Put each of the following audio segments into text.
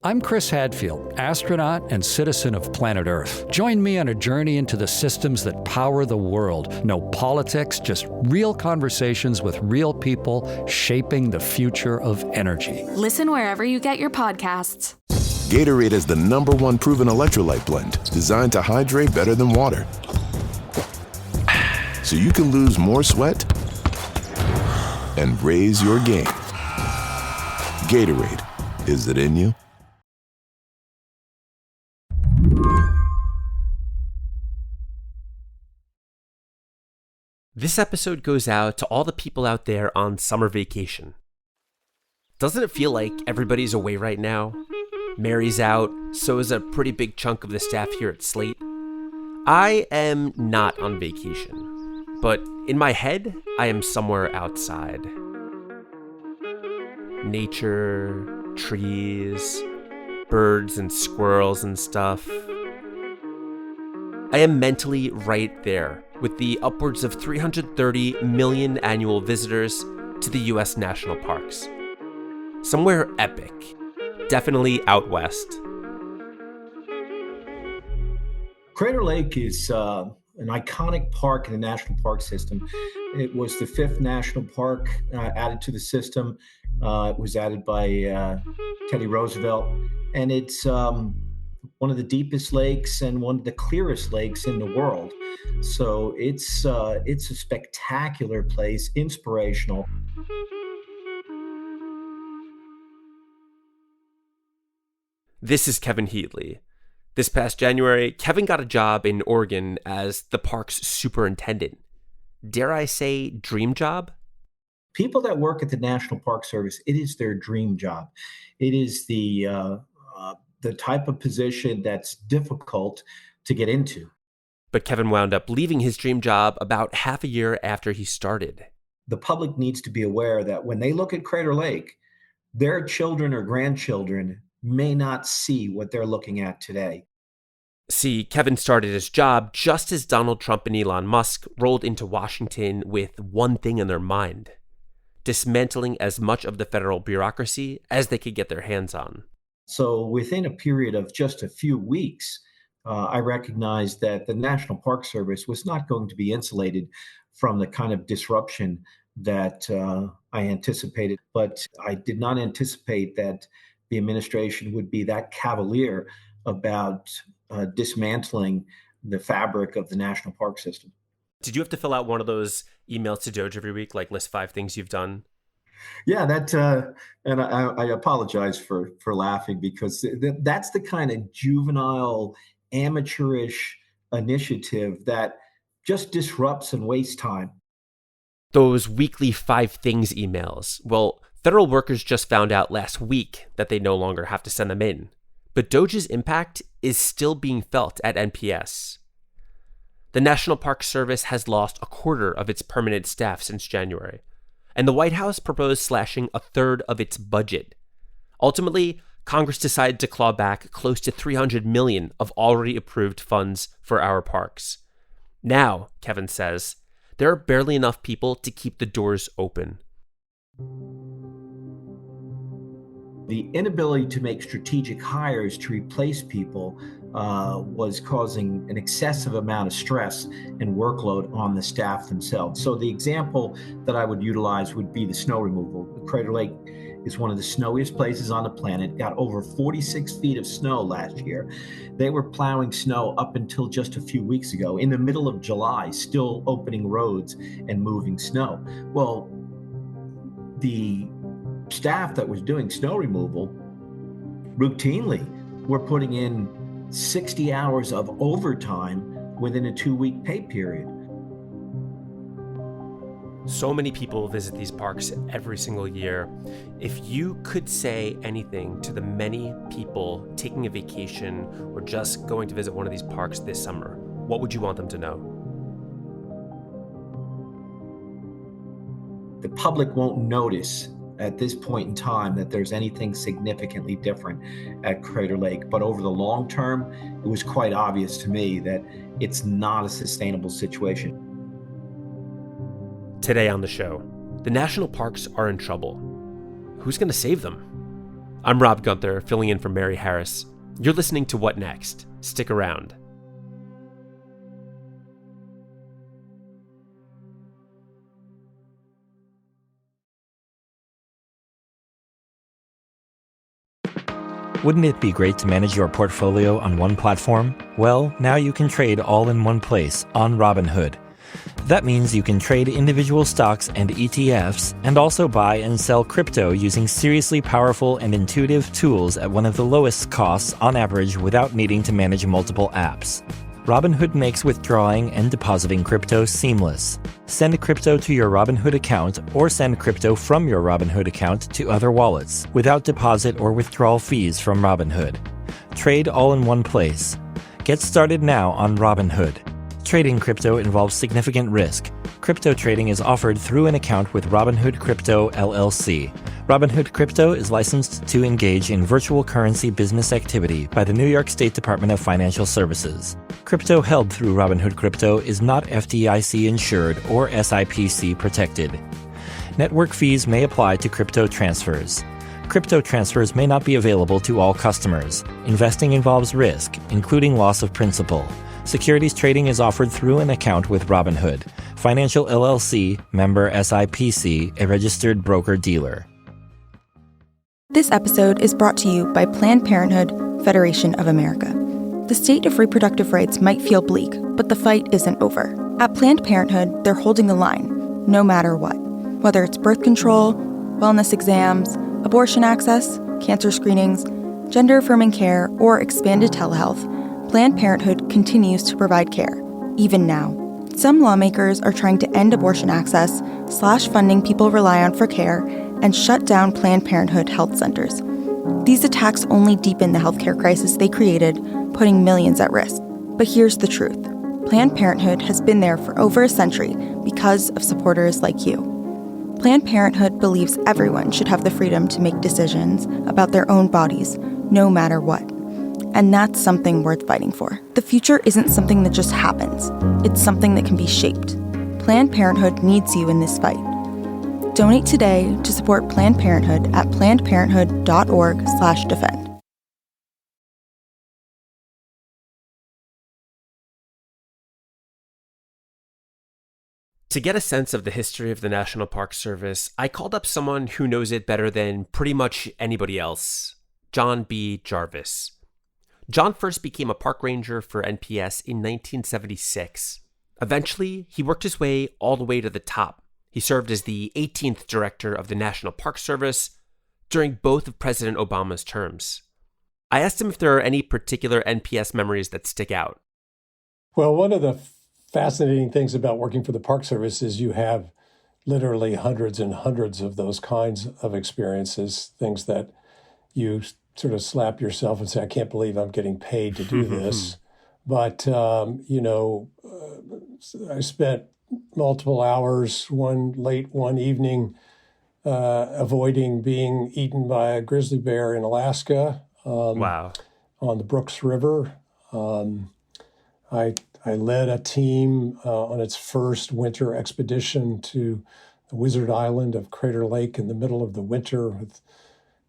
I'm Chris Hadfield, astronaut and citizen of planet Earth. Join me on a journey into the systems that power the world. No politics, just real conversations with real people shaping the future of energy. Listen wherever you get your podcasts. Gatorade is the #1 proven electrolyte blend designed to hydrate better than water. So you can lose more sweat and raise your game. Gatorade, is it in you? This episode goes out to all the people out there on summer vacation. Doesn't it feel like everybody's away right now? Mary's out, so is a pretty big chunk of the staff here at Slate. I am not on vacation, but in my head, I am somewhere outside. Nature, trees, birds and squirrels and stuff. I am mentally right there with the upwards of 330 million annual visitors to the US national parks. Somewhere epic. Definitely out west. Crater Lake is an iconic park in the national park system. It was the 5th national park added to the system. It was added by Teddy Roosevelt, and it's one of the deepest lakes and one of the clearest lakes in the world. So it's a spectacular place, inspirational. This is Kevin Heatley. This past January, Kevin got a job in Oregon as the park's superintendent. Dare I say, dream job? People that work at the National Park Service, it is their dream job. It is the type of position that's difficult to get into. But Kevin wound up leaving his dream job about half a year after he started. The public needs to be aware that when they look at Crater Lake, their children or grandchildren may not see what they're looking at today. See, Kevin started his job just as Donald Trump and Elon Musk rolled into Washington with one thing in their mind: dismantling as much of the federal bureaucracy as they could get their hands on. So within a period of just a few weeks, I recognized that the National Park Service was not going to be insulated from the kind of disruption that I anticipated. But I did not anticipate that the administration would be that cavalier about dismantling the fabric of the national park system. Did you have to fill out one of those emails to Doge every week, like list 5 things you've done? Yeah, and I apologize for laughing, because that's the kind of juvenile, amateurish initiative that just disrupts and wastes time. Those weekly 5 things emails. Well, federal workers just found out last week that they no longer have to send them in. But Doge's impact is still being felt at NPS. The National Park Service has lost a quarter of its permanent staff since January, and the White House proposed slashing a third of its budget. Ultimately, Congress decided to claw back close to $300 million of already approved funds for our parks. Now, Kevin says, there are barely enough people to keep the doors open. The inability to make strategic hires to replace people was causing an excessive amount of stress and workload on the staff themselves. So the example that I would utilize would be the snow removal. Crater Lake is one of the snowiest places on the planet, got over 46 feet of snow last year. They were plowing snow up until just a few weeks ago, in the middle of July, still opening roads and moving snow. Well, the staff that was doing snow removal routinely were putting in 60 hours of overtime within a 2-week pay period. So many people visit these parks every single year. If you could say anything to the many people taking a vacation or just going to visit one of these parks this summer, what would you want them to know? The public won't notice at this point in time that there's anything significantly different at Crater Lake. But over the long term, it was quite obvious to me that it's not a sustainable situation. Today on the show, the national parks are in trouble. Who's going to save them? I'm Rob Gunther, filling in for Mary Harris. You're listening to What Next? Stick around. Wouldn't it be great to manage your portfolio on one platform? Well, now you can trade all in one place on Robinhood. That means you can trade individual stocks and ETFs and also buy and sell crypto using seriously powerful and intuitive tools at one of the lowest costs on average without needing to manage multiple apps. Robinhood makes withdrawing and depositing crypto seamless. Send crypto to your Robinhood account or send crypto from your Robinhood account to other wallets without deposit or withdrawal fees from Robinhood. Trade all in one place. Get started now on Robinhood. Trading crypto involves significant risk. Crypto trading is offered through an account with Robinhood Crypto LLC. Robinhood Crypto is licensed to engage in virtual currency business activity by the New York State Department of Financial Services. Crypto held through Robinhood Crypto is not FDIC insured or SIPC protected. Network fees may apply to crypto transfers. Crypto transfers may not be available to all customers. Investing involves risk, including loss of principal. Securities trading is offered through an account with Robinhood. Financial LLC, member SIPC, a registered broker-dealer. This episode is brought to you by Planned Parenthood, Federation of America. The state of reproductive rights might feel bleak, but the fight isn't over. At Planned Parenthood, they're holding the line, no matter what. Whether it's birth control, wellness exams, abortion access, cancer screenings, gender-affirming care, or expanded telehealth, Planned Parenthood continues to provide care, even now. Some lawmakers are trying to end abortion access, slash funding people rely on for care, and shut down Planned Parenthood health centers. These attacks only deepen the healthcare crisis they created, putting millions at risk. But here's the truth. Planned Parenthood has been there for over a century because of supporters like you. Planned Parenthood believes everyone should have the freedom to make decisions about their own bodies, no matter what. And that's something worth fighting for. The future isn't something that just happens. It's something that can be shaped. Planned Parenthood needs you in this fight. Donate today to support Planned Parenthood at plannedparenthood.org/defend. To get a sense of the history of the National Park Service, I called up someone who knows it better than pretty much anybody else, John B. Jarvis. John first became a park ranger for NPS in 1976. Eventually, he worked his way all the way to the top. He served as the 18th director of the National Park Service during both of President Obama's terms. I asked him if there are any particular NPS memories that stick out. Well, one of the fascinating things about working for the Park Service is you have literally hundreds and hundreds of those kinds of experiences, things that you sort of slap yourself and say, I can't believe I'm getting paid to do this. But, I spent multiple hours one evening avoiding being eaten by a grizzly bear in Alaska. Wow. On the Brooks River. I led a team on its first winter expedition to the Wizard Island of Crater Lake in the middle of the winter with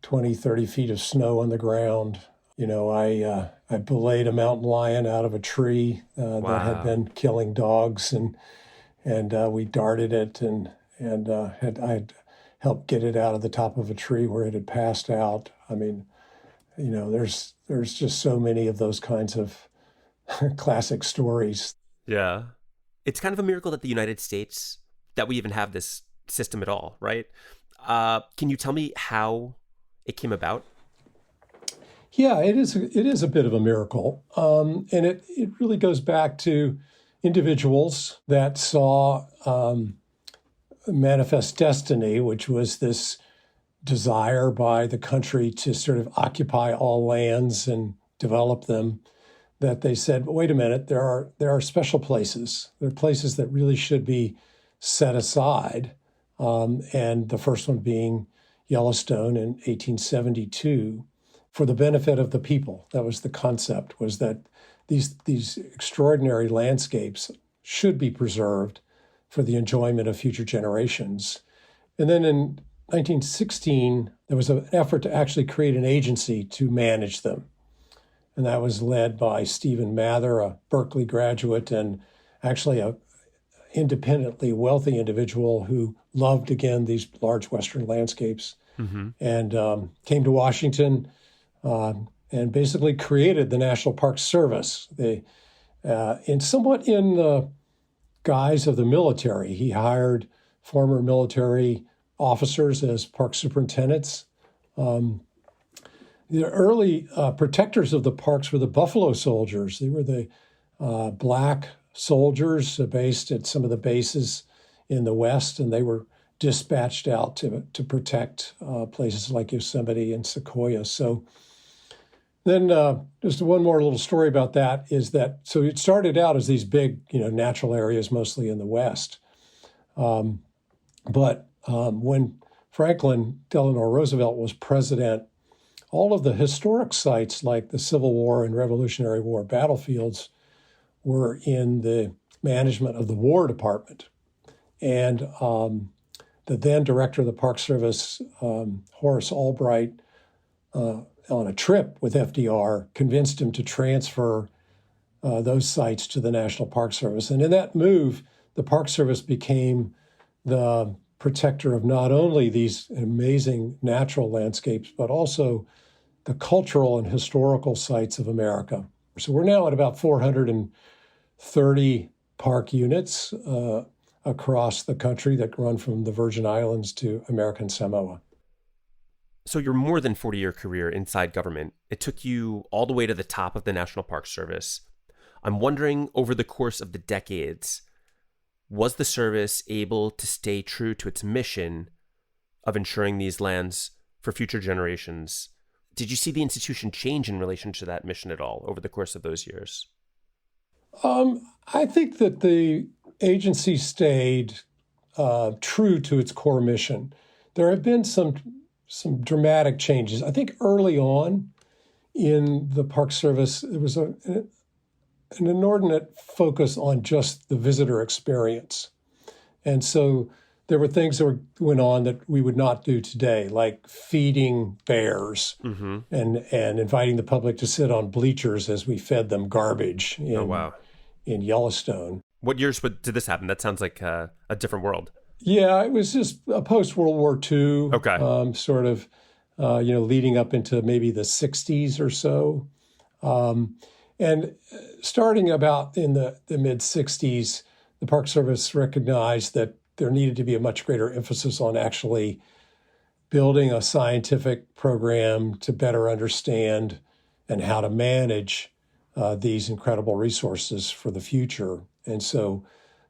20, 30 feet of snow on the ground. I belayed a mountain lion out of a tree that had been killing dogs, and we darted it and I helped get it out of the top of a tree where it had passed out. I mean, there's just so many of those kinds of classic stories. Yeah. It's kind of a miracle that the United States, that we even have this system at all, right? Can you tell me how it came about? Yeah, it is a bit of a miracle. And it really goes back to individuals that saw manifest destiny, which was this desire by the country to sort of occupy all lands and develop them, that they said, wait a minute, there are special places. There are places that really should be set aside. And the first one being Yellowstone in 1872, for the benefit of the people. That was the concept, was that these extraordinary landscapes should be preserved for the enjoyment of future generations. And then in 1916, there was an effort to actually create an agency to manage them. And that was led by Stephen Mather, a Berkeley graduate and actually a independently wealthy individual who loved, again, these large Western landscapes, and came to Washington and basically created the National Park Service. Somewhat in the guise of the military. He hired former military officers as park superintendents. The early protectors of the parks were the Buffalo Soldiers. They were the black soldiers based at some of the bases in the West, and they were dispatched out to protect places like Yosemite and Sequoia. So then just one more little story about that is that, so it started out as these big, natural areas, mostly in the West. But when Franklin Delano Roosevelt was president, all of the historic sites like the Civil War and Revolutionary War battlefields were in the management of the War Department. And the then director of the Park Service, Horace Albright, on a trip with FDR, convinced him to transfer those sites to the National Park Service. And in that move, the Park Service became the protector of not only these amazing natural landscapes, but also the cultural and historical sites of America. So we're now at about 430 park units across the country that run from the Virgin Islands to American Samoa. So your more than 40-year career inside government, it took you all the way to the top of the National Park Service. I'm wondering, over the course of the decades, was the service able to stay true to its mission of ensuring these lands for future generations? Did you see the institution change in relation to that mission at all over the course of those years? I think that the agency stayed true to its core mission. There have been some dramatic changes. I think early on in the Park Service, there was an inordinate focus on just the visitor experience. And so there were things that went on that we would not do today, like feeding bears and inviting the public to sit on bleachers as we fed them garbage in Yellowstone. What years did this happen? That sounds like a different world. Yeah, it was just post-World War II, Okay. Leading up into maybe the 60s or so. And starting about in the mid-60s, the Park Service recognized that there needed to be a much greater emphasis on actually building a scientific program to better understand and how to manage these incredible resources for the future. And so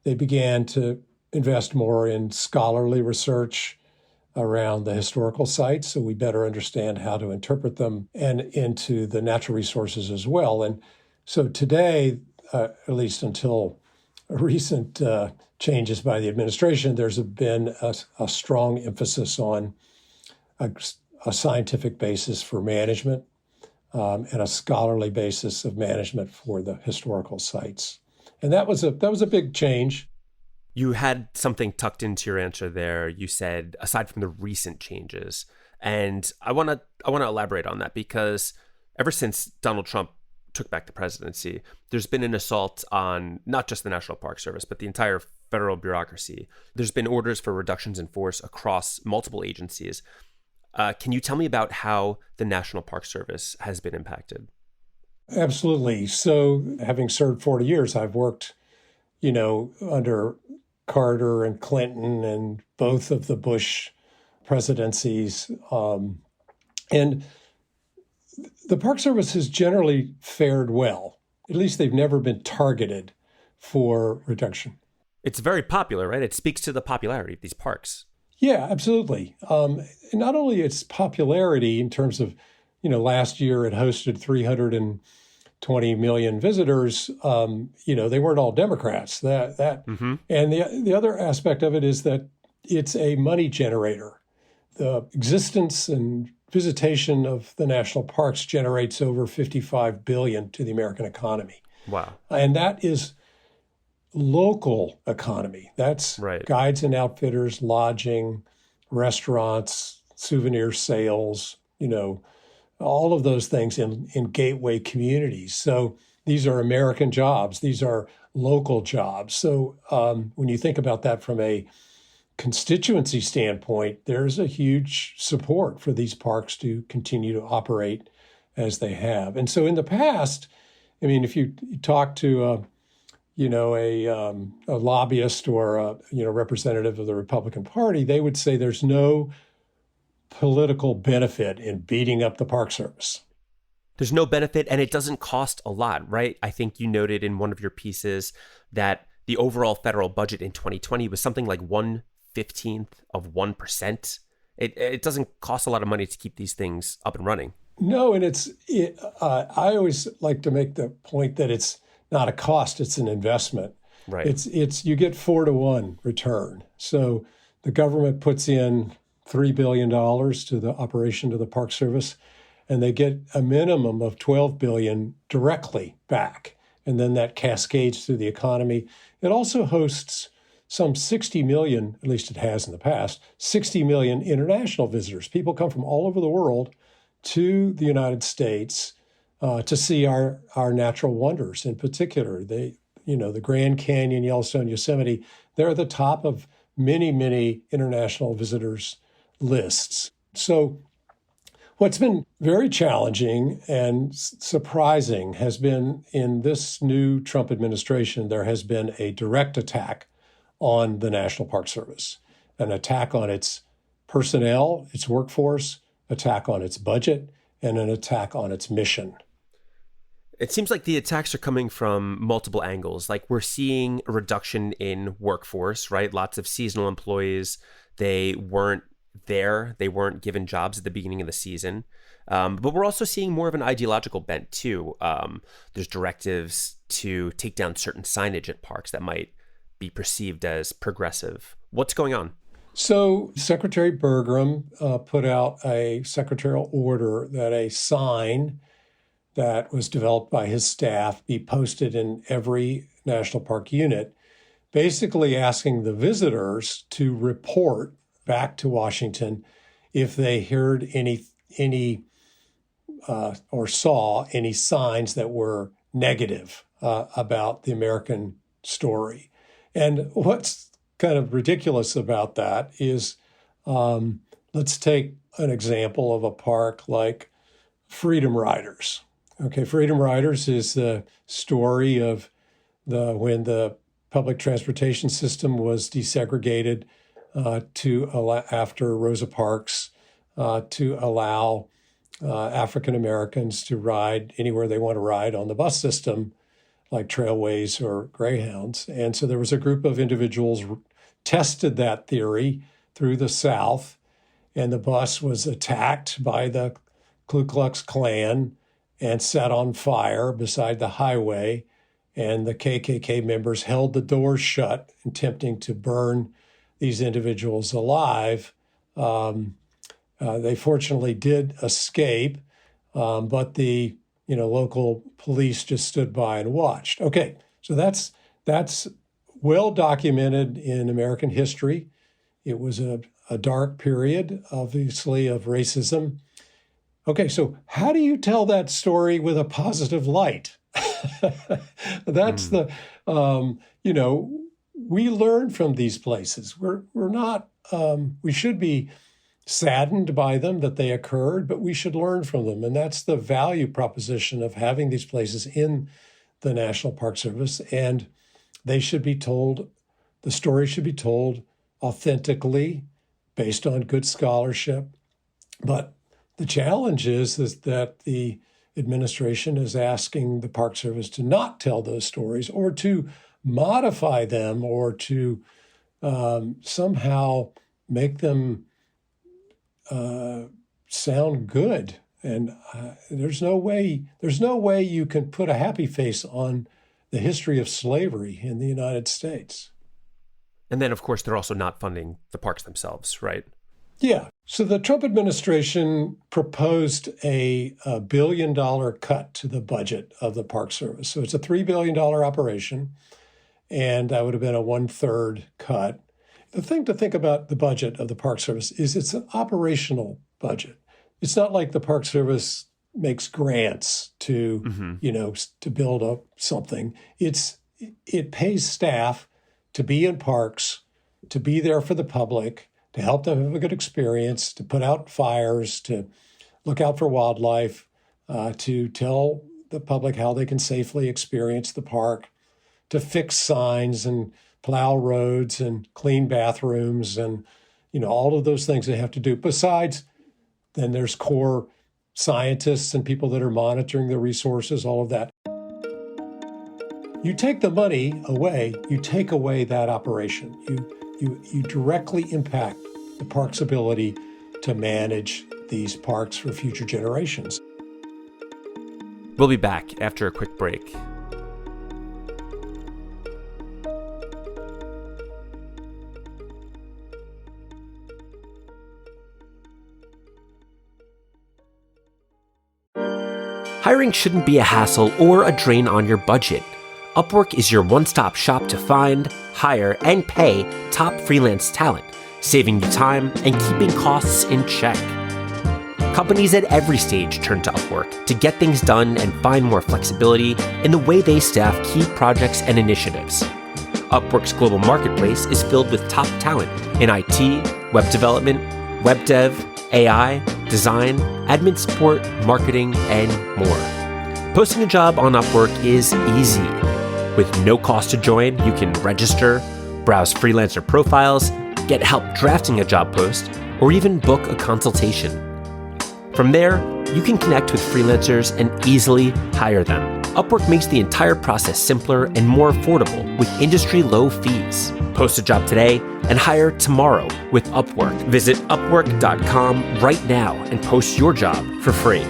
they began to invest more in scholarly research around the historical sites so we better understand how to interpret them, and into the natural resources as well. And so today, at least until recent changes by the administration, there's been a strong emphasis on a scientific basis for management and a scholarly basis of management for the historical sites. And that was a big change. You had something tucked into your answer there. You said, aside from the recent changes, and I want to elaborate on that, because ever since Donald Trump took back the presidency, there's been an assault on not just the National Park Service, but the entire federal bureaucracy. There's been orders for reductions in force across multiple agencies. Can you tell me about how the National Park Service has been impacted? Absolutely. So having served 40 years, I've worked, under Carter and Clinton and both of the Bush presidencies. And the Park Service has generally fared well. At least they've never been targeted for reduction. It's very popular, right? It speaks to the popularity of these parks. Yeah, absolutely. Not only its popularity in terms of, last year it hosted 320 million visitors. They weren't all Democrats. And the other aspect of it is that it's a money generator. The existence and visitation of the national parks generates over $55 billion to the American economy. Wow. And that is local economy. That's right. Guides and outfitters, lodging, restaurants, souvenir sales, all of those things in gateway communities. So these are American jobs. These are local jobs. So when you think about that from a constituency standpoint, there's a huge support for these parks to continue to operate as they have. And so in the past, I mean, if you talk to a lobbyist or a representative of the Republican Party, they would say there's no political benefit in beating up the Park Service. There's no benefit, and it doesn't cost a lot, right? I think you noted in one of your pieces that the overall federal budget in 2020 was something like 1/15 of 1%. It doesn't cost a lot of money to keep these things up and running. No, and I always like to make the point that it's not a cost, it's an investment. Right. It's you get 4-to-1 return. So the government puts in $3 billion to the operation of the Park Service, and they get a minimum of $12 billion directly back. And then that cascades through the economy. It also hosts some 60 million, at least it has in the past, 60 million international visitors. People come from all over the world to the United States to see our natural wonders. In particular, the Grand Canyon, Yellowstone, Yosemite, they're at the top of many, many international visitors lists. So what's been very challenging and surprising has been in this new Trump administration, there has been a direct attack on the National Park Service, an attack on its personnel, its workforce, attack on its budget, and an attack on its mission. It seems like the attacks are coming from multiple angles. Like we're seeing a reduction in workforce, right? Lots of seasonal employees, they weren't there. They weren't given jobs at the beginning of the season. But we're also seeing more of an ideological bent too. There's directives to take down certain signage at parks that might be perceived as progressive. What's going on? So Secretary Bergram put out a secretarial order that a sign that was developed by his staff be posted in every national park unit, basically asking the visitors to report back to Washington if they heard any or saw any signs that were negative about the American story. And what's kind of ridiculous about that is, let's take an example of a park like Freedom Riders. Okay, Freedom Riders is the story of when the public transportation system was desegregated after Rosa Parks to allow African Americans to ride anywhere they want to ride on the bus system, like Trailways or Greyhounds. And so there was a group of individuals tested that theory through the South, and the bus was attacked by the Ku Klux Klan and set on fire beside the highway. And the KKK members held the doors shut, attempting to burn these individuals alive. They fortunately did escape, but the local police just stood by and watched. Okay, so that's well documented in American history. It was a dark period, obviously, of racism. Okay, so how do you tell that story with a positive light? That's we learn from these places. We're not, we should be saddened by them that they occurred, but we should learn from them. And that's the value proposition of having these places in the National Park Service. And they should be told, the story should be told authentically, based on good scholarship. But the challenge is that the administration is asking the Park Service to not tell those stories or to modify them or to somehow make them sound good. And there's no way you can put a happy face on the history of slavery in the United States. And then, of course, they're also not funding the parks themselves, right? Yeah. So the Trump administration proposed a $1 billion cut to the budget of the Park Service. So it's a $3 billion operation, and that would have been a 1/3 cut. the thing to think about the budget of the Park Service is it's an operational budget. It's not like the Park Service makes grants to, to build up something. It pays staff to be in parks, to be there for the public, to help them have a good experience, to put out fires, to look out for wildlife, to tell the public how they can safely experience the park, to fix signs and plow roads and clean bathrooms and, all of those things they have to do. Besides, then there's core scientists and people that are monitoring the resources, all of that. You take the money away, you take away that operation. You directly impact the park's ability to manage these parks for future generations. We'll be back after a quick break. Hiring shouldn't be a hassle or a drain on your budget. Upwork is your one-stop shop to find, hire, and pay top freelance talent, saving you time and keeping costs in check. Companies at every stage turn to Upwork to get things done and find more flexibility in the way they staff key projects and initiatives. Upwork's global marketplace is filled with top talent in IT, web development, web dev, AI, design, admin support, marketing, and more. Posting a job on Upwork is easy. With no cost to join, you can register, browse freelancer profiles, get help drafting a job post, or even book a consultation. From there, you can connect with freelancers and easily hire them. Upwork makes the entire process simpler and more affordable with industry-low fees. Post a job today and hire tomorrow with Upwork. Visit Upwork.com right now and post your job for free.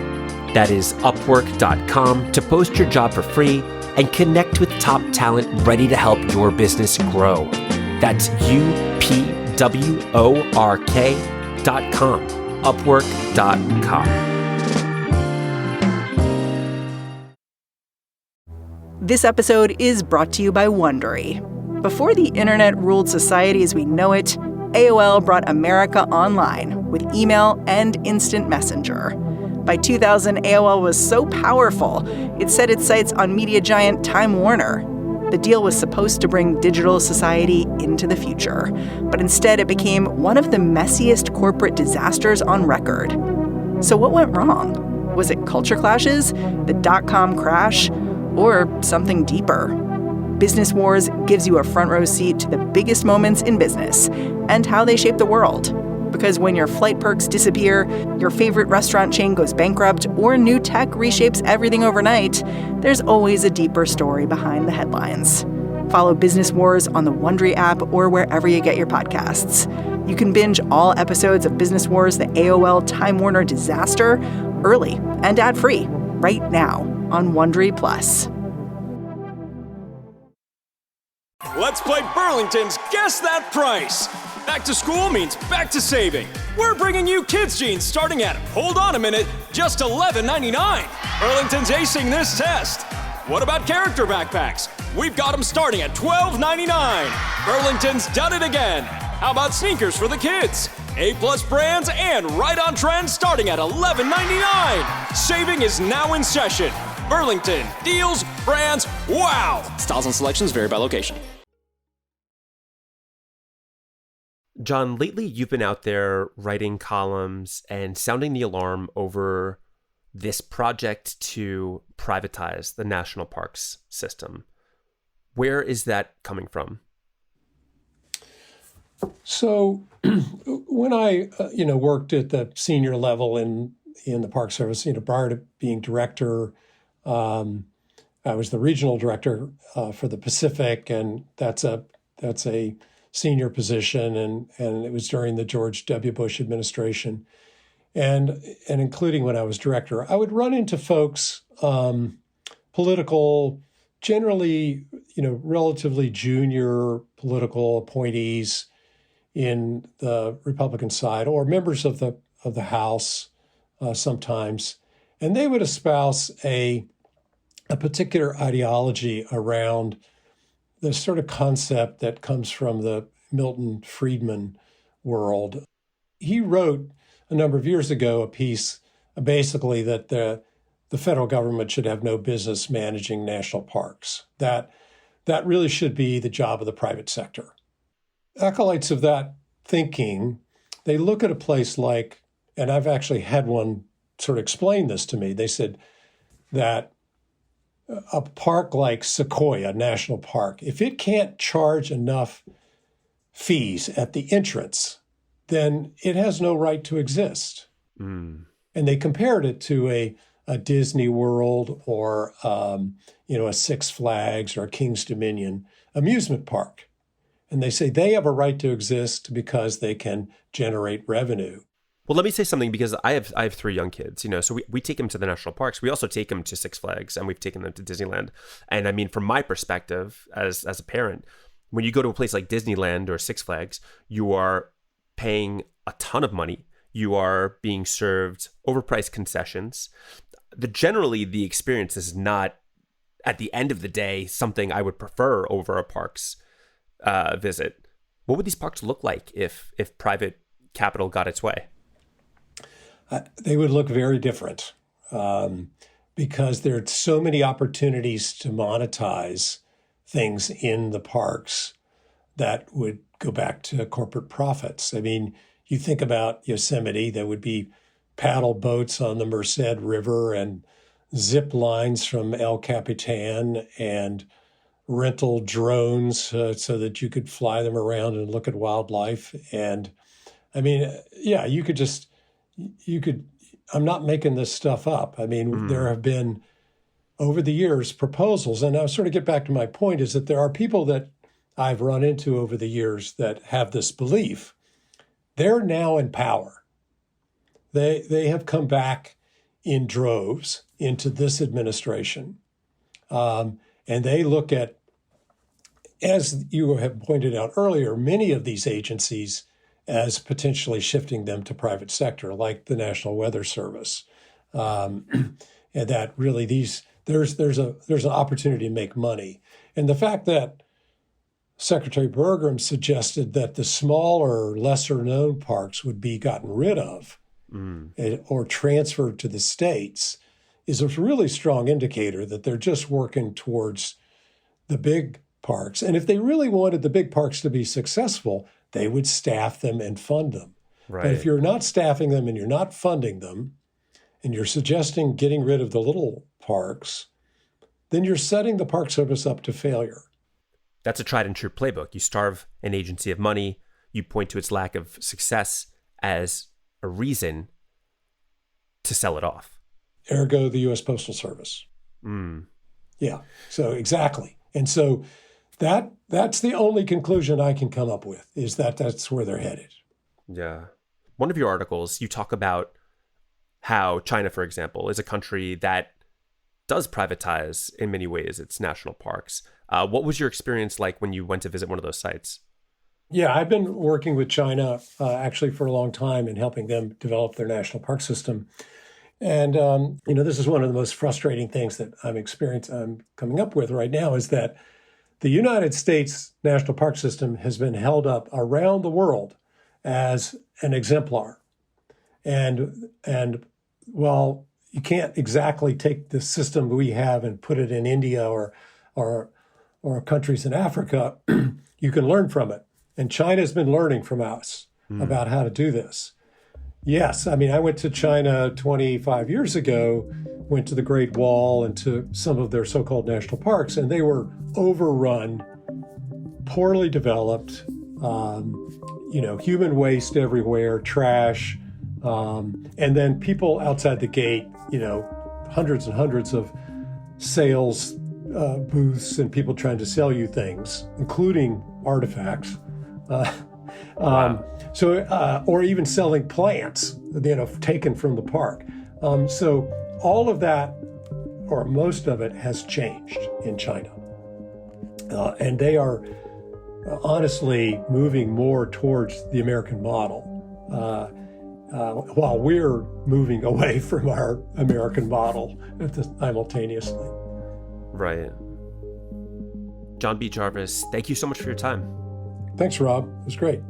That is Upwork.com to post your job for free and connect with top talent ready to help your business grow. That's UPWORK.com. Upwork.com. This episode is brought to you by Wondery. Before the internet ruled society as we know it, AOL brought America online with email and instant messenger. By 2000, AOL was so powerful, it set its sights on media giant Time Warner. The deal was supposed to bring digital society into the future, but instead it became one of the messiest corporate disasters on record. So what went wrong? Was it culture clashes, the dot-com crash, or something deeper? Business Wars gives you a front row seat to the biggest moments in business and how they shape the world. Because when your flight perks disappear, your favorite restaurant chain goes bankrupt, or new tech reshapes everything overnight, there's always a deeper story behind the headlines. Follow Business Wars on the Wondery app or wherever you get your podcasts. You can binge all episodes of Business Wars, the AOL Time Warner disaster, early and ad-free right now on Wondery Plus. Let's play Burlington's Guess That Price. Back to school means back to saving. We're bringing you kids' jeans starting at, hold on a minute, just $11.99. Burlington's acing this test. What about character backpacks? We've got them starting at $12.99. Burlington's done it again. How about sneakers for the kids? A-plus brands and right on trend starting at $11.99. Saving is now in session. Burlington, deals, brands, wow! Styles and selections vary by location. John, lately you've been out there writing columns and sounding the alarm over this project to privatize the national parks system. Where is that coming from? So when I, worked at the senior level in the Park Service, prior to being director, I was the regional director for the Pacific, and that's a senior position, and it was during the George W. Bush administration, and including when I was director, I would run into folks, political, generally, relatively junior political appointees in the Republican side, or members of the House sometimes, and they would espouse a particular ideology around the sort of concept that comes from the Milton Friedman world. He wrote a number of years ago a piece basically that the federal government should have no business managing national parks, that really should be the job of the private sector. Acolytes of that thinking, they look at a place like, and I've actually had one sort of explain this to me. They said that a park like Sequoia National Park, if it can't charge enough fees at the entrance, then it has no right to exist. And they compared it to a Disney World or a Six Flags or a King's Dominion amusement park. And they say they have a right to exist because they can generate revenue. Well, let me say something, because I have 3 young kids, so we take them to the national parks. We also take them to Six Flags, and we've taken them to Disneyland. And I mean, from my perspective as a parent, when you go to a place like Disneyland or Six Flags, you are paying a ton of money. You are being served overpriced concessions. Generally, the experience is not, at the end of the day, something I would prefer over a park's visit. What would these parks look like if private capital got its way? They would look very different because there are so many opportunities to monetize things in the parks that would go back to corporate profits. I mean, you think about Yosemite, there would be paddle boats on the Merced River and zip lines from El Capitan and rental drones so that you could fly them around and look at wildlife. And I mean, yeah, I'm not making this stuff up. I mean, there have been over the years proposals, and I'll sort of get back to my point, is that there are people that I've run into over the years that have this belief. They're now in power. They have come back in droves into this administration. And they look at, as you have pointed out earlier, many of these agencies as potentially shifting them to private sector, like the National Weather Service. And that really there's an opportunity to make money. And the fact that Secretary Burgum suggested that the smaller, lesser-known parks would be gotten rid of or transferred to the states is a really strong indicator that they're just working towards the big parks. And if they really wanted the big parks to be successful, they would staff them and fund them. Right. But if you're not staffing them and you're not funding them, and you're suggesting getting rid of the little parks, then you're setting the Park Service up to failure. That's a tried and true playbook. You starve an agency of money, you point to its lack of success as a reason to sell it off. Ergo, the U.S. Postal Service. Yeah, so exactly. And so that's the only conclusion I can come up with, is that that's where they're headed. Yeah. One of your articles, you talk about how China, for example, is a country that does privatize in many ways its national parks. What was your experience like when you went to visit one of those sites? Yeah, I've been working with China actually for a long time and helping them develop their national park system. And, this is one of the most frustrating things that I'm coming up with right now, is that the United States National Park System has been held up around the world as an exemplar. And while you can't exactly take the system we have and put it in India or countries in Africa, you can learn from it. And China's been learning from us about how to do this. Yes, I mean, I went to China 25 years ago, went to the Great Wall and to some of their so-called national parks, and they were overrun, poorly developed, human waste everywhere, trash, and then people outside the gate, hundreds and hundreds of sales booths and people trying to sell you things, including artifacts. Wow. Or even selling plants, taken from the park. So all of that, or most of it, has changed in China. And they are honestly moving more towards the American model, while we're moving away from our American model simultaneously. Right. John B. Jarvis, thank you so much for your time. Thanks, Rob. It was great.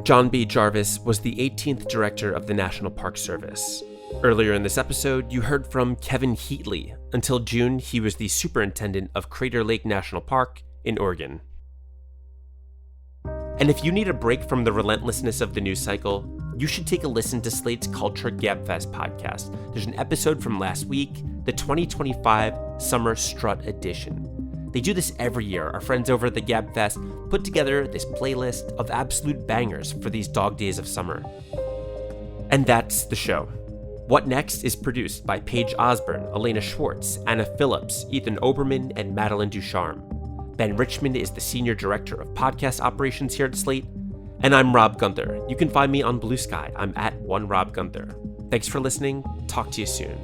John B. Jarvis was the 18th director of the National Park Service. Earlier in this episode, you heard from Kevin Heatley. Until June, he was the superintendent of Crater Lake National Park in Oregon. And if you need a break from the relentlessness of the news cycle, you should take a listen to Slate's Culture Gabfest podcast. There's an episode from last week, the 2025 Summer Strut Edition. They do this every year. Our friends over at the Gabfest put together this playlist of absolute bangers for these dog days of summer. And that's the show. What Next is produced by Paige Osburn, Elena Schwartz, Anna Phillips, Ethan Oberman, and Madeline Ducharme. Ben Richmond is the Senior Director of Podcast Operations here at Slate. And I'm Rob Gunther. You can find me on Blue Sky. I'm at @1RobGunther. Thanks for listening. Talk to you soon.